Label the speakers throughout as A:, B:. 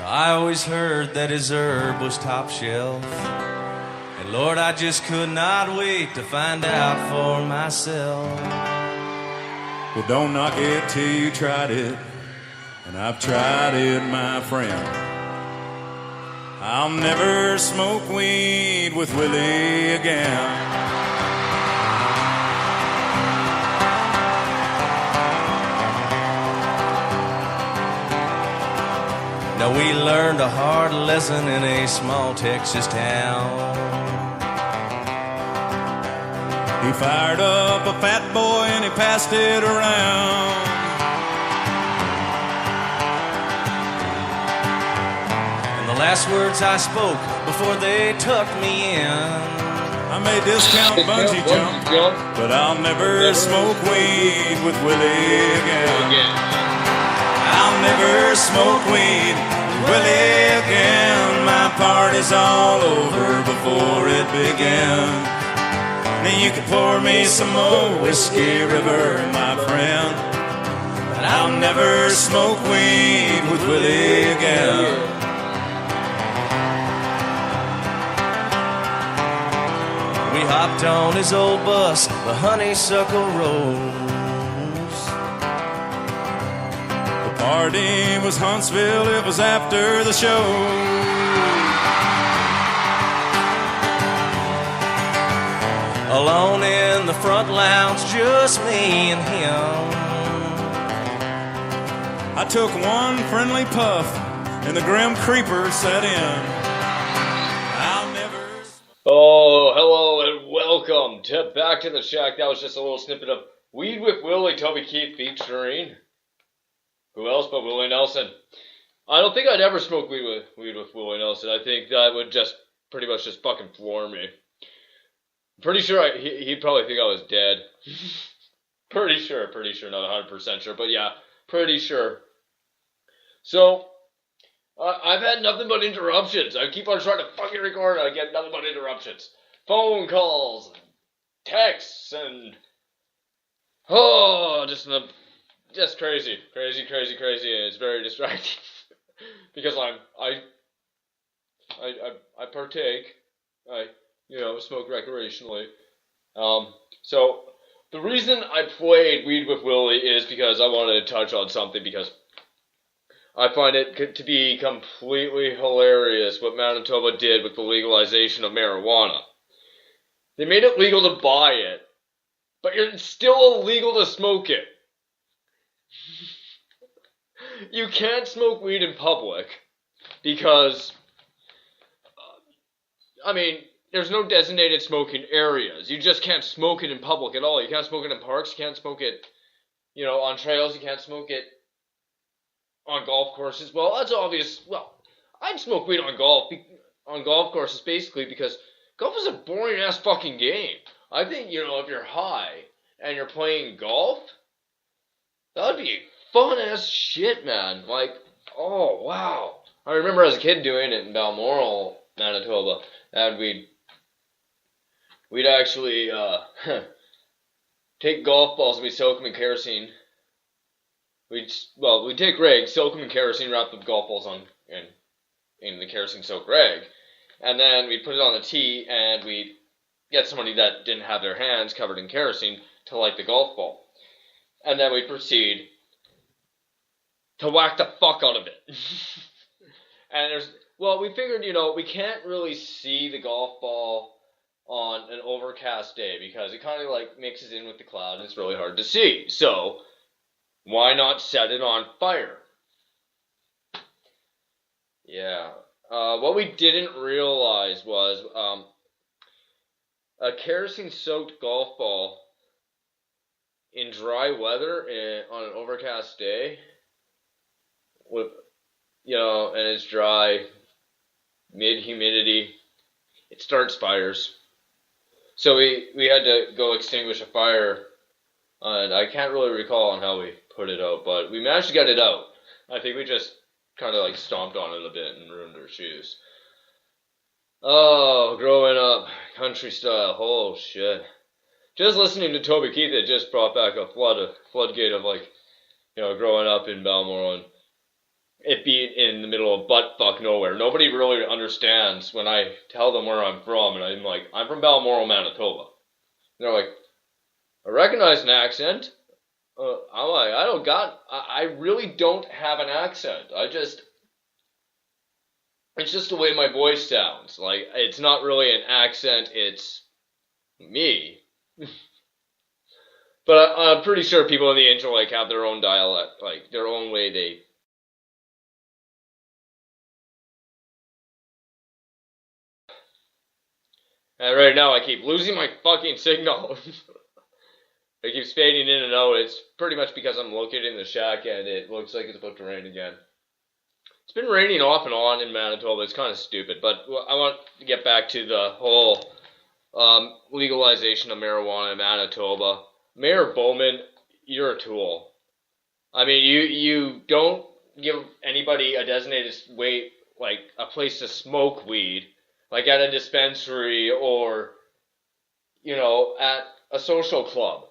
A: I always heard that his herb was top shelf, and Lord, I just could not wait to find out for myself.
B: Well, don't knock it till you tried it, and I've tried it, my friend. I'll never smoke weed with Willie again.
A: Now we learned a hard lesson in a small Texas town.
B: He fired up a fat boy and he passed it around.
A: And the last words I spoke before they tucked me in,
B: I may discount bungee jump, but I'll never smoke weed with Willie again. I'll never smoke weed with Willie again. My party's all over before it began. Now you can pour me some more Whiskey River, my friend, but I'll never smoke weed with Willie again.
A: We hopped on his old bus, the Honeysuckle Rose.
B: Party was Huntsville, it was after the show.
A: Alone in the front lounge, just me and him.
B: I took one friendly puff, and the Grim Creeper set in. I'll never...
C: Oh, hello and welcome to Back to the Shack. That was just a little snippet of Weed with Willie, Toby Keith featuring... who else but Willie Nelson? I don't think I'd ever smoke weed with Willie Nelson. I think that would just pretty much just fucking floor me. Pretty sure he'd probably think I was dead. pretty sure, not 100% sure, but yeah, pretty sure. So, I've had nothing but interruptions. I keep on trying to fucking record and I get nothing but interruptions. Phone calls, texts, and... oh, just crazy. It's very distracting because I partake. I smoke recreationally. So the reason I played Weed with Willie is because I wanted to touch on something because I find it to be completely hilarious what Manitoba did with the legalization of marijuana. They made it legal to buy it, but it's still illegal to smoke it. You can't smoke weed in public because, there's no designated smoking areas. You just can't smoke it in public at all. You can't smoke it in parks. You can't smoke it, on trails. You can't smoke it on golf courses. Well, that's obvious. Well, I'd smoke weed on golf courses basically because golf is a boring ass fucking game. I think, if you're high and you're playing golf, that would be fun as shit, man. Like, oh, wow. I remember as a kid doing it in Balmoral, Manitoba, and we'd actually take golf balls and we'd soak them in kerosene. We'd take rags, soak them in kerosene, wrap the golf balls in the kerosene-soaked rag, and then we'd put it on the tee, and we'd get somebody that didn't have their hands covered in kerosene to light the golf ball. And then we'd proceed to whack the fuck out of it. And we figured, we can't really see the golf ball on an overcast day because it kind of mixes in with the cloud and it's really hard to see. So, why not set it on fire? Yeah. What we didn't realize was a kerosene-soaked golf ball in dry weather on an overcast day with, and it's dry, mid-humidity, it starts fires. So we had to go extinguish a fire, and I can't really recall on how we put it out, but we managed to get it out. I think we just kind of stomped on it a bit and ruined our shoes. Oh, growing up, country style. Oh shit! Just listening to Toby Keith, it just brought back a floodgate of like, growing up in Balmoral and it being in the middle of buttfuck nowhere. Nobody really understands when I tell them where I'm from, and I'm like, I'm from Balmoral, Manitoba. And they're like, I recognize an accent. I'm like, I really don't have an accent. It's just the way my voice sounds. Like, it's not really an accent, it's me. But I'm pretty sure people in the intro, like, have their own dialect, like, their own way they... And right now I keep losing my fucking signal. It keeps fading in and out. It's pretty much because I'm located in the shack and it looks like it's about to rain again. It's been raining off and on in Manitoba. It's kind of stupid, but I want to get back to the whole legalization of marijuana in Manitoba. Mayor Bowman, you're a tool. I mean, you don't give anybody a designated like a place to smoke weed, like at a dispensary or, at a social club.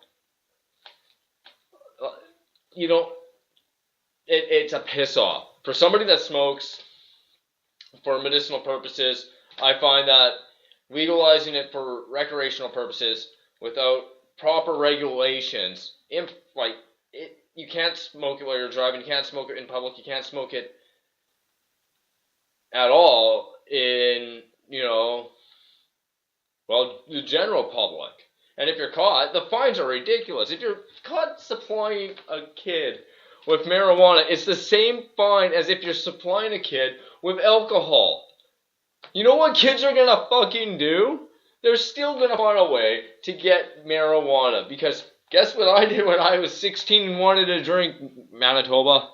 C: You don't. It's a piss off. For somebody that smokes for medicinal purposes, I find that legalizing it for recreational purposes without proper regulations, you can't smoke it while you're driving, you can't smoke it in public, you can't smoke it at all in, the general public. And if you're caught, the fines are ridiculous. If you're caught supplying a kid with marijuana, it's the same fine as if you're supplying a kid with alcohol. You know what kids are gonna fucking do? They're still gonna find a way to get marijuana. Because guess what I did when I was 16 and wanted to drink, Manitoba?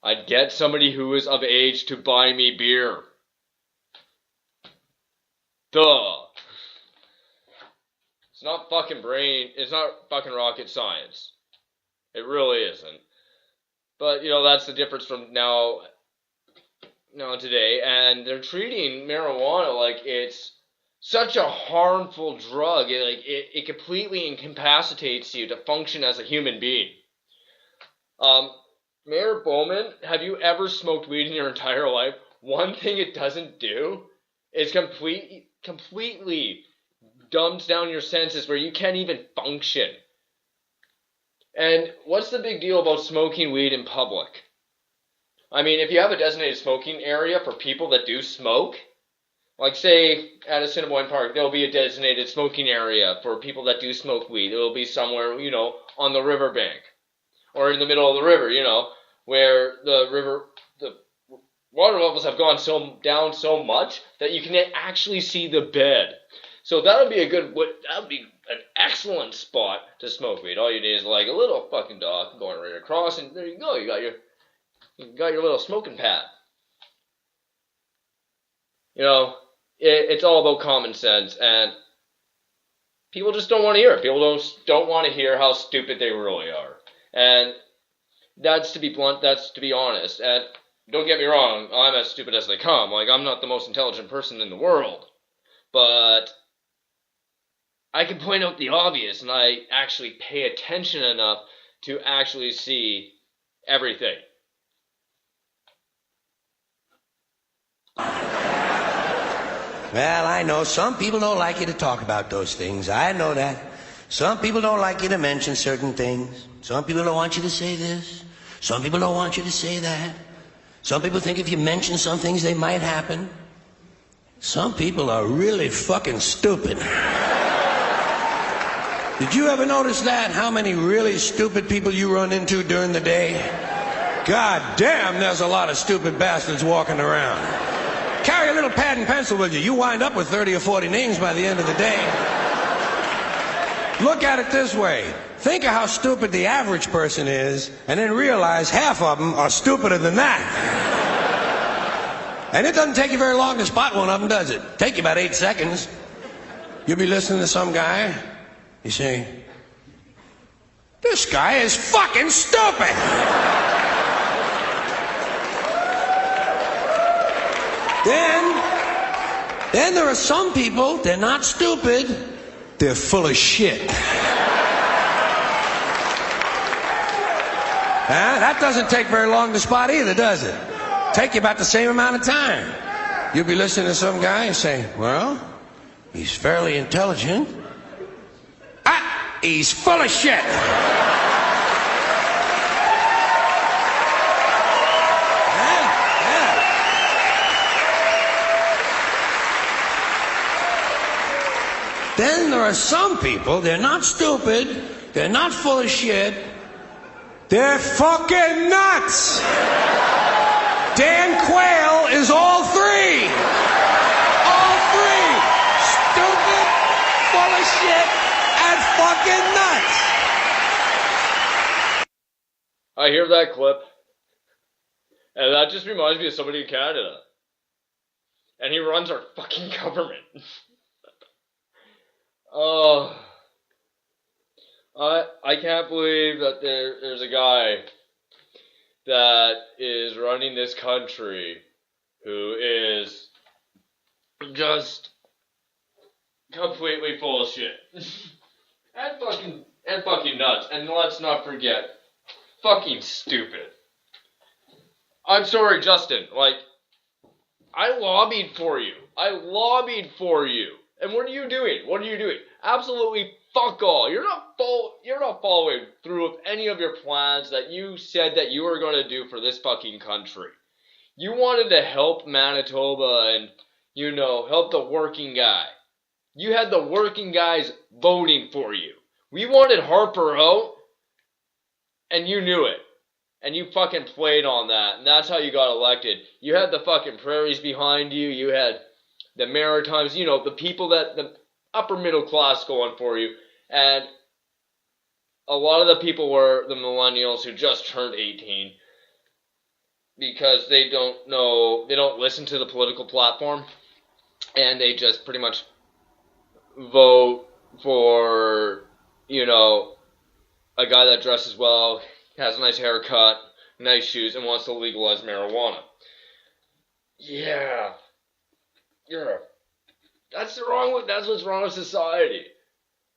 C: I'd get somebody who was of age to buy me beer. Duh. It's not fucking rocket science. It really isn't. But, that's the difference from now today. And they're treating marijuana like it's such a harmful drug. It completely incapacitates you to function as a human being. Mayor Bowman, have you ever smoked weed in your entire life? One thing it doesn't do is completely dumbs down your senses where you can't even function. And what's the big deal about smoking weed in public? I mean, if you have a designated smoking area for people that do smoke, like say at Assiniboine Park, there'll be a designated smoking area for people that do smoke weed. It'll be somewhere, on the riverbank or in the middle of the river, where the water levels have gone down so much that you can actually see the bed. So that would be an excellent spot to smoke weed. All you need is like a little fucking dock going right across, and there you go. You got your little smoking pad. It's all about common sense, and people just don't want to hear it. People don't want to hear how stupid they really are, and that's to be blunt. That's to be honest. And don't get me wrong, I'm as stupid as they come. Like, I'm not the most intelligent person in the world, but I can point out the obvious, and I actually pay attention enough to actually see everything.
D: Well, I know some people don't like you to talk about those things. I know that. Some people don't like you to mention certain things. Some people don't want you to say this. Some people don't want you to say that. Some people think if you mention some things, they might happen. Some people are really fucking stupid. Did you ever notice that? How many really stupid people you run into during the day? God damn, there's a lot of stupid bastards walking around. Carry a little pad and pencil with you. You wind up with 30 or 40 names by the end of the day. Look at it this way. Think of how stupid the average person is, and then realize half of them are stupider than that. And it doesn't take you very long to spot one of them, does it? Take you about 8 seconds. You'll be listening to some guy. You say, this guy is fucking stupid. Then there are some people, they're not stupid, they're full of shit. That doesn't take very long to spot either, does it? Take you about the same amount of time. You'll be listening to some guy and say, well, he's fairly intelligent. He's full of shit. Then there are some people, they're not stupid, they're not full of shit, they're fucking nuts! Dan Quayle is all three! All three! Stupid, full of shit, and fucking nuts!
C: I hear that clip, and that just reminds me of somebody in Canada. And he runs our fucking government. Oh, I can't believe that there's a guy that is running this country who is just completely full of shit. and fucking nuts. And let's not forget, fucking stupid. I'm sorry, Justin. Like, I lobbied for you. And what are you doing? Absolutely fuck all. You're not following through with any of your plans that you said that you were going to do for this fucking country. You wanted to help Manitoba and, help the working guy. You had the working guys voting for you. We wanted Harper out, and you knew it. And you fucking played on that, and that's how you got elected. You had the fucking prairies behind you. You had the Maritimes, the people that the upper middle class going for you. And a lot of the people were the millennials who just turned 18 because they don't listen to the political platform, and they just pretty much vote for, a guy that dresses well, has a nice haircut, nice shoes, and wants to legalize marijuana. Yeah. That's what's wrong with society.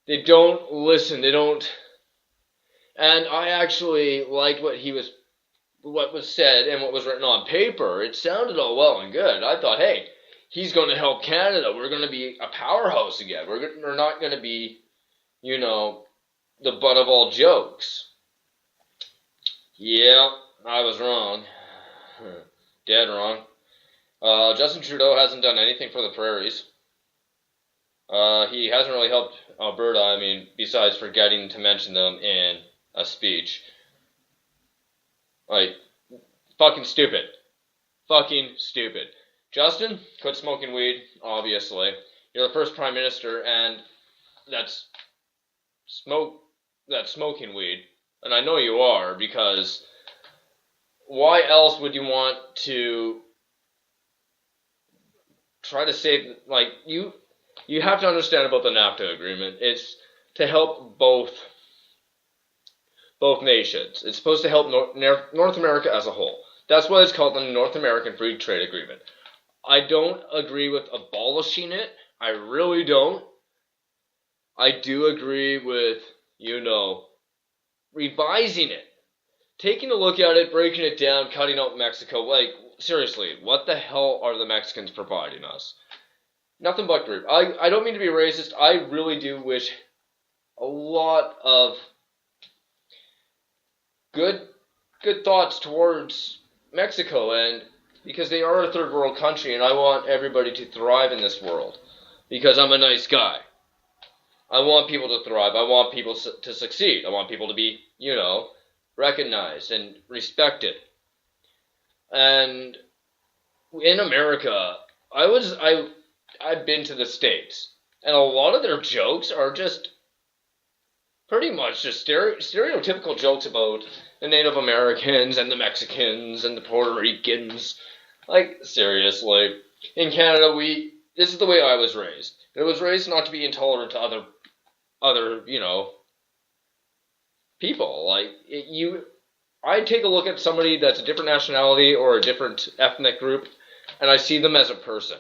C: They don't listen. And I actually liked what was said and what was written on paper. It sounded all well and good. I thought, hey, he's going to help Canada. We're going to be a powerhouse again. We're not going to be, the butt of all jokes. Yeah, I was wrong. Dead wrong. Justin Trudeau hasn't done anything for the prairies. He hasn't really helped Alberta, besides forgetting to mention them in a speech. Like, fucking stupid. Justin, quit smoking weed, obviously. You're the first prime minister, and that's smoking weed. And I know you are, because why else would you want to try to save, you have to understand about the NAFTA agreement. It's to help both nations. It's supposed to help North America as a whole. That's why it's called the North American Free Trade Agreement. I don't agree with abolishing it. I really don't. I do agree with, revising it. Taking a look at it, breaking it down, cutting out Mexico. Seriously, what the hell are the Mexicans providing us? Nothing but group. I don't mean to be racist. I really do wish a lot of good thoughts towards Mexico, and because they are a third world country, and I want everybody to thrive in this world, because I'm a nice guy. I want people to thrive. I want people to succeed. I want people to be, recognized and respected. And in America, I've been to the States, and a lot of their jokes are just pretty much just stereotypical jokes about the Native Americans and the Mexicans and the Puerto Ricans. Seriously. In Canada, this is the way I was raised. I was raised not to be intolerant to other people. I take a look at somebody that's a different nationality or a different ethnic group, and I see them as a person.